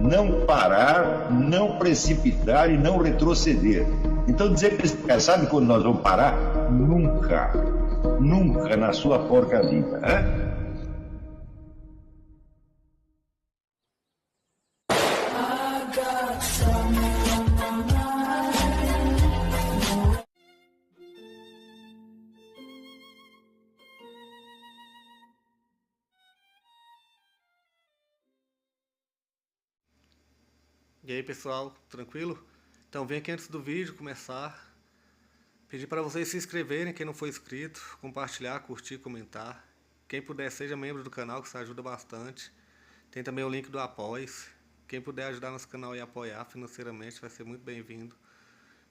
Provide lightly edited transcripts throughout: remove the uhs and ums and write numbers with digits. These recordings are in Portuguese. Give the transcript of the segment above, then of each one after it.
não parar, não precipitar e não retroceder. Então dizer para esse cara, sabe quando nós vamos parar? Nunca. Nunca na sua porca vida. Né? E aí pessoal, tranquilo? Então vem aqui antes do vídeo começar, pedir para vocês se inscreverem, quem não for inscrito, compartilhar, curtir, comentar. Quem puder seja membro do canal, que isso ajuda bastante. Tem também o link do Apoia-se. Quem puder ajudar nosso canal e apoiar financeiramente vai ser muito bem-vindo.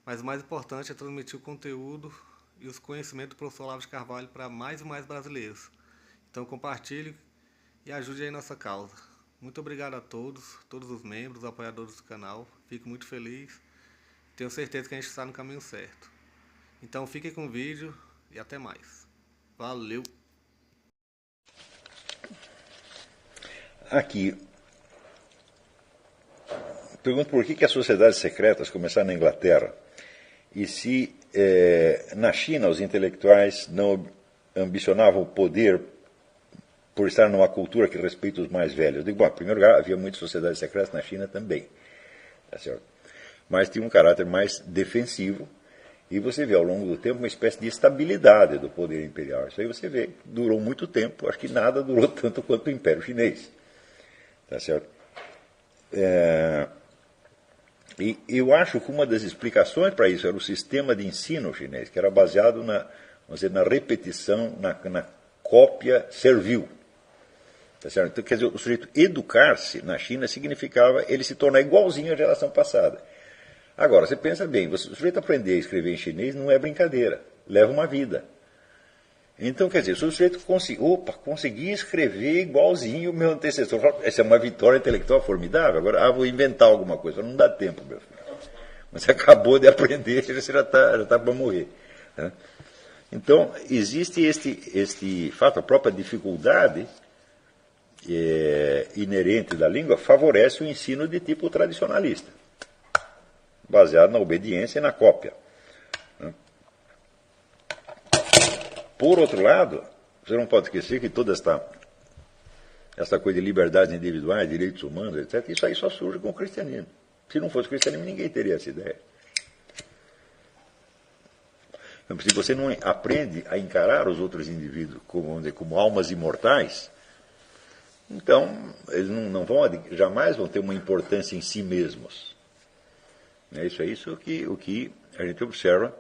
Mas o mais importante é transmitir o conteúdo e os conhecimentos do professor Olavo de Carvalho para mais e mais brasileiros. Então compartilhe e ajude aí nossa causa. Muito obrigado a todos os membros, apoiadores do canal. Fico muito feliz. Tenho certeza que a gente está no caminho certo. Então fiquem com o vídeo e até mais. Valeu! Aqui, pergunto por que as sociedades secretas começaram na Inglaterra e se na China os intelectuais não ambicionavam o poder por estar numa cultura que respeita os mais velhos. Eu digo, bom, em primeiro lugar, havia muitas sociedades secretas na China também, tá certo? Mas tinha um caráter mais defensivo, e você vê ao longo do tempo uma espécie de estabilidade do poder imperial. Isso aí você vê, durou muito tempo, acho que nada durou tanto quanto o Império Chinês, tá certo? E eu acho que uma das explicações para isso era o sistema de ensino chinês, que era baseado na, vamos dizer, na repetição, na cópia servil. Tá certo? Então, quer dizer, o sujeito educar-se na China significava ele se tornar igualzinho à geração passada. Agora, você pensa bem, o sujeito aprender a escrever em chinês não é brincadeira, leva uma vida. Então, quer dizer, se o sujeito consegui escrever igualzinho o meu antecessor, essa é uma vitória intelectual formidável. Agora, vou inventar alguma coisa, não dá tempo, meu filho. Você acabou de aprender, você já está para morrer. Né? Então, existe este fato, a própria dificuldade inerente da língua favorece o ensino de tipo tradicionalista, baseado na obediência e na cópia. Por outro lado, você não pode esquecer que toda essa coisa de liberdades individuais, direitos humanos, etc., isso aí só surge com o cristianismo. Se não fosse o cristianismo, ninguém teria essa ideia. Então, se você não aprende a encarar os outros indivíduos como almas imortais, então eles jamais vão ter uma importância em si mesmos. Isso é isso o que a gente observa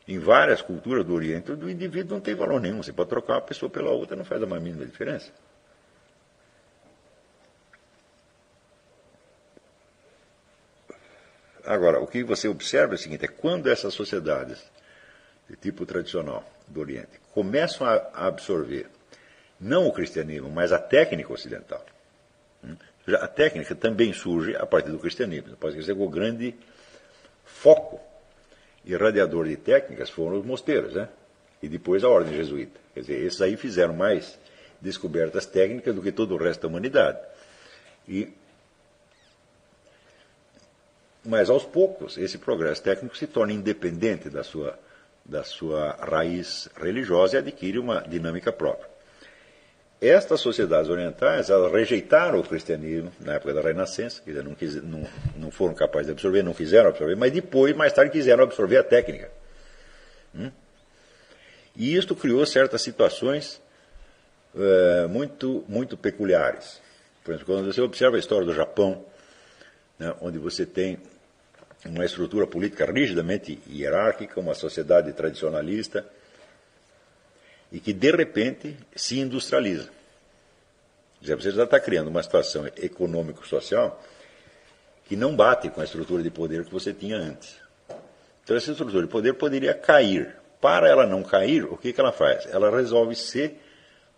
em várias culturas do Oriente. O indivíduo não tem valor nenhum. Você pode trocar uma pessoa pela outra, não faz a mais mínima diferença. Agora, o que você observa é o seguinte, quando essas sociedades de tipo tradicional do Oriente começam a absorver não o cristianismo, mas a técnica ocidental. A técnica também surge a partir do cristianismo. Pode dizer que o grande foco irradiador de técnicas foram os mosteiros, né? E depois a ordem jesuíta. Quer dizer, esses aí fizeram mais descobertas técnicas do que todo o resto da humanidade. Mas aos poucos esse progresso técnico se torna independente da sua raiz religiosa e adquire uma dinâmica própria. Estas sociedades orientais, elas rejeitaram o cristianismo na época da Renascença, quer dizer, não foram capazes de absorver, não quiseram absorver, mas depois, mais tarde, quiseram absorver a técnica. E isto criou certas situações muito, muito peculiares. Por exemplo, quando você observa a história do Japão, né, onde você tem uma estrutura política rigidamente hierárquica, uma sociedade tradicionalista, e que, de repente, se industrializa. Você já está criando uma situação econômico-social que não bate com a estrutura de poder que você tinha antes. Então, essa estrutura de poder poderia cair. Para ela não cair, o que ela faz? Ela resolve se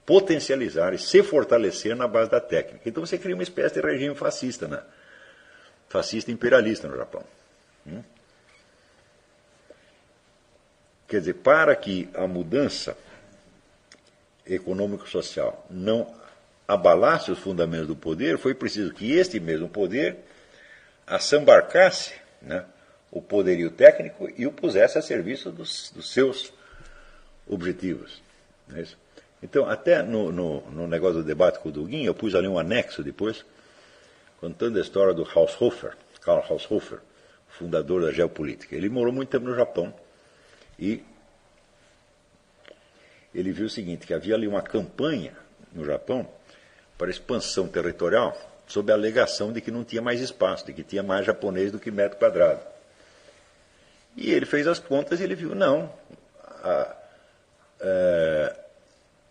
potencializar e se fortalecer na base da técnica. Então, você cria uma espécie de regime fascista, né? Fascista imperialista no Japão. Quer dizer, para que a mudança econômico-social não abalasse os fundamentos do poder, foi preciso que este mesmo poder assambarcasse, né, o poderio técnico e o pusesse a serviço dos seus objetivos. Não é isso? Então, até no negócio do debate com o Dugin, eu pus ali um anexo depois, contando a história do Haushofer, Karl Haushofer, fundador da geopolítica. Ele morou muito tempo no Japão e ele viu o seguinte, que havia ali uma campanha no Japão para expansão territorial sob a alegação de que não tinha mais espaço, de que tinha mais japonês do que metro quadrado. E ele fez as contas e ele viu, não,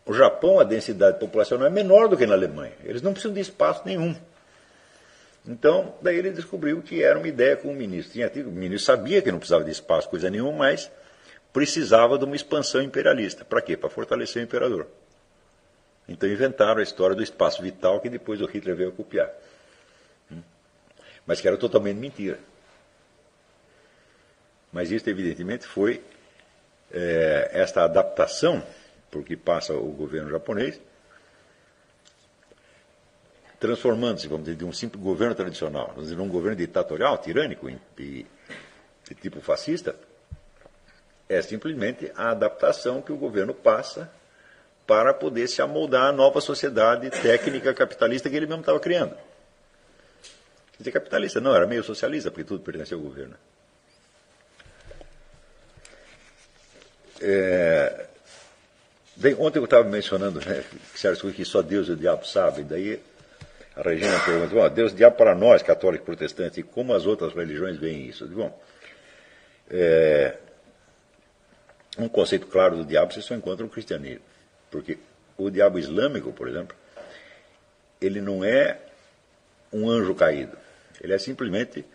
o Japão, a densidade populacional é menor do que na Alemanha. Eles não precisam de espaço nenhum. Então, daí ele descobriu que era uma ideia com o ministro. O ministro sabia que não precisava de espaço, coisa nenhuma, mas precisava de uma expansão imperialista. Para quê? Para fortalecer o imperador. Então inventaram a história do espaço vital que depois o Hitler veio a copiar. Mas que era totalmente mentira. Mas isso, evidentemente, foi esta adaptação, por que passa o governo japonês, transformando-se, vamos dizer, de um simples governo tradicional, vamos dizer, num governo ditatorial, tirânico e de tipo fascista, é simplesmente a adaptação que o governo passa para poder se amoldar à nova sociedade técnica capitalista que ele mesmo estava criando. Quer dizer, capitalista não, era meio socialista, porque tudo pertencia ao governo. Bem, ontem eu estava mencionando, né, certas coisas que só Deus e o diabo sabem, daí a Regina perguntou, Deus e o diabo para nós, católicos protestantes, e como as outras religiões veem isso? Eu digo, bom, um conceito claro do diabo você só encontra no cristianismo, porque o diabo islâmico, por exemplo, ele não é um anjo caído, ele é simplesmente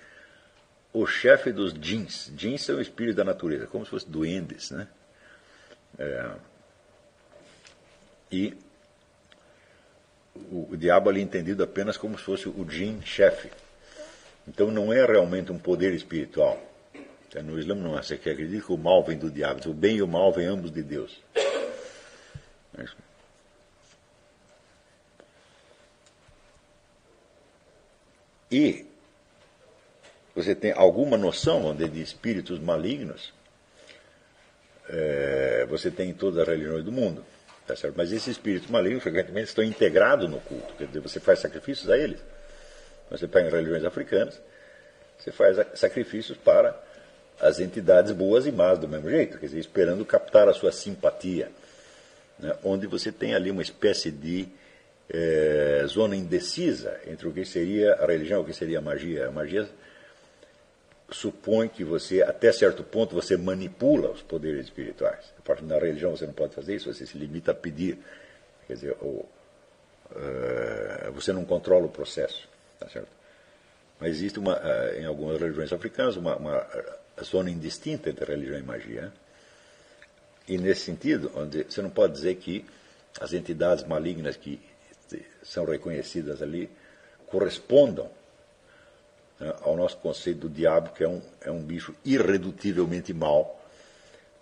o chefe dos djinns. Djinns são espíritos da natureza, como se fossem duendes, né? E o diabo ali é entendido apenas como se fosse o djinn chefe. Então não é realmente um poder espiritual. No Islã não é assim, que acredita que o mal vem do diabo, o bem e o mal vêm ambos de Deus. E você tem alguma noção de espíritos malignos, você tem em todas as religiões do mundo. Tá certo? Mas esses espíritos malignos frequentemente estão integrados no culto, quer dizer, você faz sacrifícios a eles. Você pega em religiões africanas, você faz sacrifícios para as entidades boas e más do mesmo jeito, quer dizer, esperando captar a sua simpatia, né? Onde você tem ali uma espécie de zona indecisa entre o que seria a religião e o que seria a magia. A magia supõe que você, até certo ponto, você manipula os poderes espirituais. A parte da religião você não pode fazer isso, você se limita a pedir. Quer dizer, você não controla o processo. Tá certo? Mas existe, em algumas religiões africanas, uma zona indistinta entre religião e magia. Né? E nesse sentido, onde você não pode dizer que as entidades malignas que são reconhecidas ali correspondam, né, ao nosso conceito do diabo, que é um bicho irredutivelmente mau,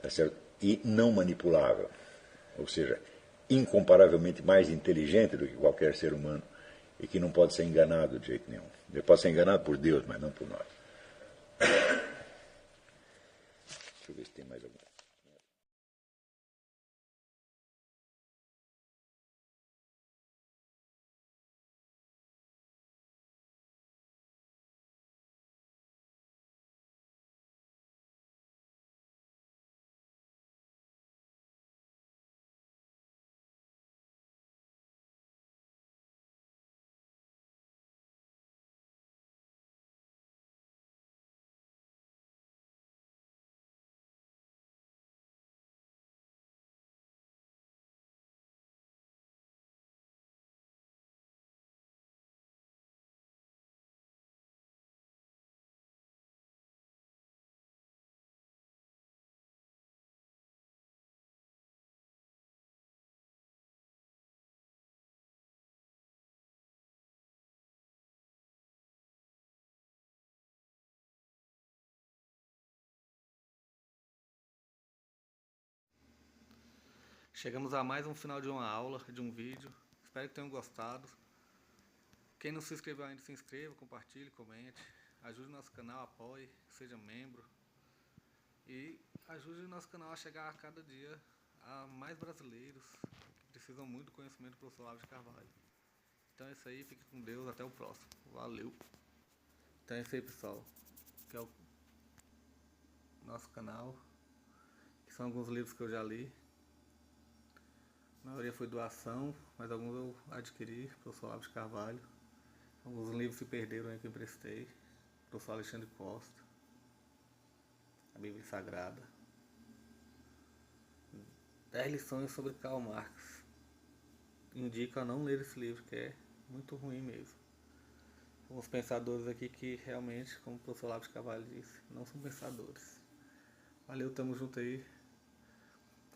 tá certo? E não manipulável, ou seja, incomparavelmente mais inteligente do que qualquer ser humano e que não pode ser enganado de jeito nenhum. Ele pode ser enganado por Deus, mas não por nós. Deixa eu ver se tem mais alguma. Chegamos a mais um final de uma aula, de um vídeo. Espero que tenham gostado. Quem não se inscreveu ainda, se inscreva, compartilhe, comente. Ajude o nosso canal, apoie, seja membro. E ajude o nosso canal a chegar a cada dia a mais brasileiros que precisam muito do conhecimento do professor Olavo de Carvalho. Então é isso aí, fique com Deus, até o próximo. Valeu! Então é isso aí, pessoal, que é o nosso canal, que são alguns livros que eu já li. A maioria foi doação, mas alguns eu adquiri, professor Olavo de Carvalho. Alguns livros se perderam aí que eu emprestei, professor Alexandre Costa, a Bíblia Sagrada. 10 lições sobre Karl Marx. Indico a não ler esse livro, que é muito ruim mesmo. Alguns pensadores aqui que realmente, como o professor Olavo de Carvalho disse, não são pensadores. Valeu, tamo junto aí.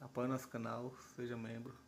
Apoie nosso canal, seja membro.